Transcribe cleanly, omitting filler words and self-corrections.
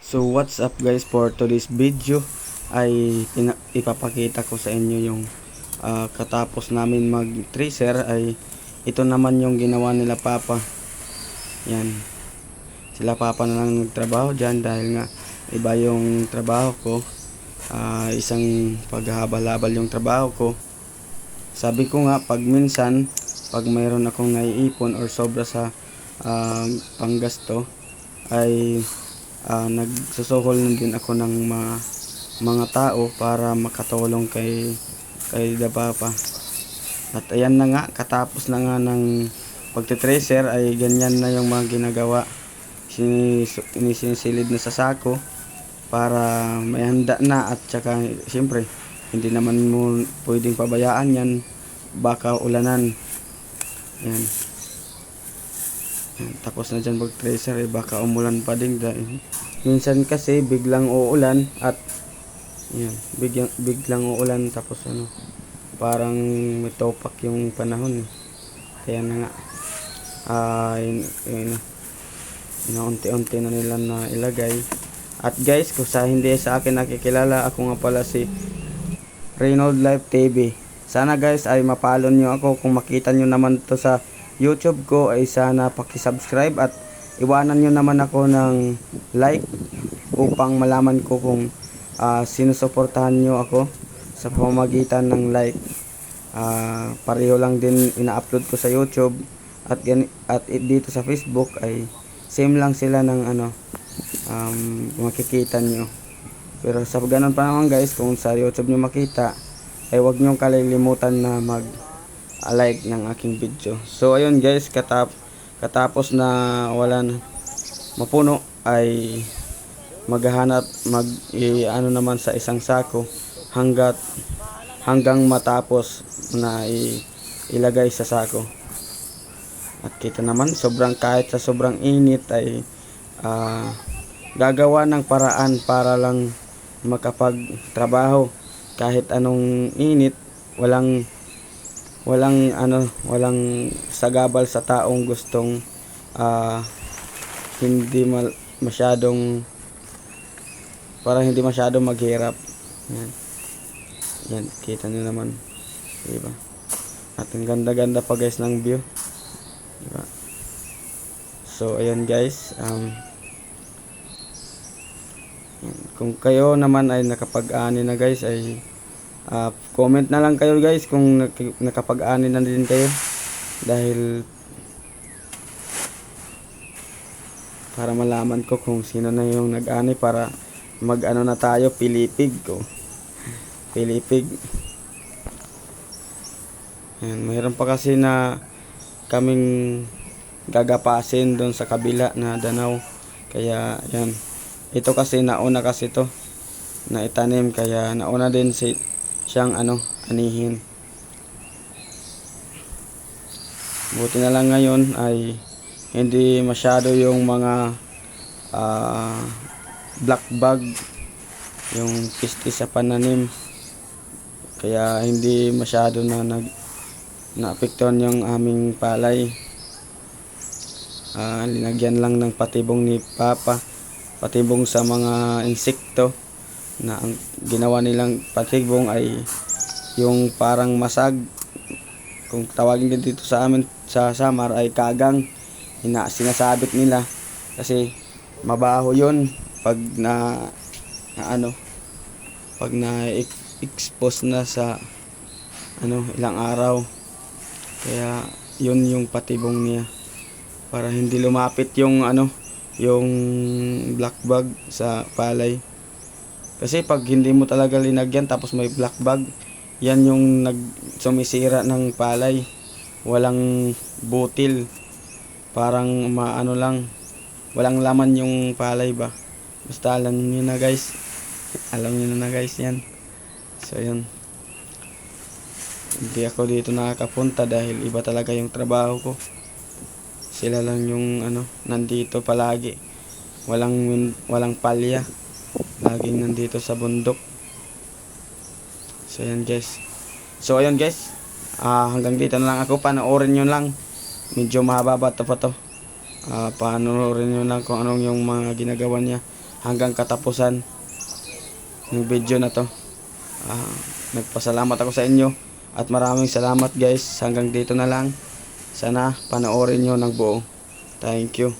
So what's up guys, for today's video ay ipapakita ko sa inyo yung katapos namin mag tracer ay ito naman yung ginawa nila Papa. Yan, sila Papa na lang nagtrabaho dyan dahil nga iba yung trabaho ko. Isang paghahabal-habal yung trabaho ko. Sabi ko nga, pag minsan pag mayroon akong naiipon or sobra sa panggasto ay nagsusuhol din ako ng mga tao para makatulong kay Papa. At ayan na nga, katapos na nga ng pagtitracer ay ganyan na yung mga ginagawa. Sinisilid na sa sako para may handa na, at saka siyempre hindi naman mo pwedeng pabayaan yan, baka ulanan. Yan. Tapos na dyan mag-tracer baka umulan pa din dahil minsan kasi biglang uulan at yan, biglang uulan tapos parang may topak yung panahon kaya na nga unti-unti na nila na ilagay. At guys, kung hindi sa akin nakikilala, ako nga pala si Reynold Life TV. Sana guys ay mapalo nyo ako. Kung makita nyo naman to sa YouTube ko ay sana paki-subscribe at iwanan nyo naman ako ng like upang malaman ko kung sinusuportahan nyo ako sa pamamagitan ng like. Pareho lang din ina-upload ko sa YouTube at dito sa Facebook ay same lang sila ng makikita nyo. Pero sa ganun pa naman guys, kung sa YouTube nyo makita ay huwag nyo kalilimutan na like ng aking video. So ayun guys, katapos na mapuno ay maghahanap naman sa isang sako hanggang matapos na ilagay sa sako. At kita naman kahit sa sobrang init ay gagawa ng paraan para lang makapagtrabaho kahit anong init. Walang sagabal sa taong gustong hindi masyadong maghirap. Yan, kita nyo naman, diba? At ang ganda-ganda pa guys ng view, diba? So ayan guys, kung kayo naman ay nakapag-ani na guys ay comment na lang kayo guys kung nakapag-ani na din kayo, dahil para malaman ko kung sino na yung nag-ani para na tayo, pilipig. Yan, mayroon pa kasi na kaming gagapasin doon sa kabila na danaw, kaya yan, ito kasi nauna kasi to na itanim, kaya nauna din siyang anihin. Buti na lang ngayon ay hindi masyado yung mga black bug, yung piste sa pananim, kaya hindi masyado na naapektuhan yung aming palay. Linagyan lang ng patibong ni Papa, patibong sa mga insekto, na ang ginawa nilang patibong ay yung parang masag, kung tawagin din dito sa amin sa Samar ay kagang, sinasabit nila kasi mabaho yun pag expose na sa ilang araw. Kaya yun yung patibong niya para hindi lumapit yung black bug sa palay. Kasi pag hindi mo talaga linagyan tapos may black bug, yan yung sumisira ng palay. Walang butil, parang walang laman yung palay ba. Basta alam niyo na guys, yan. So yun, hindi ako dito nakakapunta dahil iba talaga yung trabaho ko. Sila lang yung nandito palagi, walang palya, laging nandito sa bundok. So yan guys, hanggang dito na lang ako. Panoorin nyo lang, medyo mahaba pa to. Panoorin nyo lang kung anong yung mga ginagawa niya. hanggang katapusan ng video na to. Nagpasalamat ako sa inyo at maraming salamat guys. Hanggang dito na lang. Sana panoorin nyo ng buo. Thank you.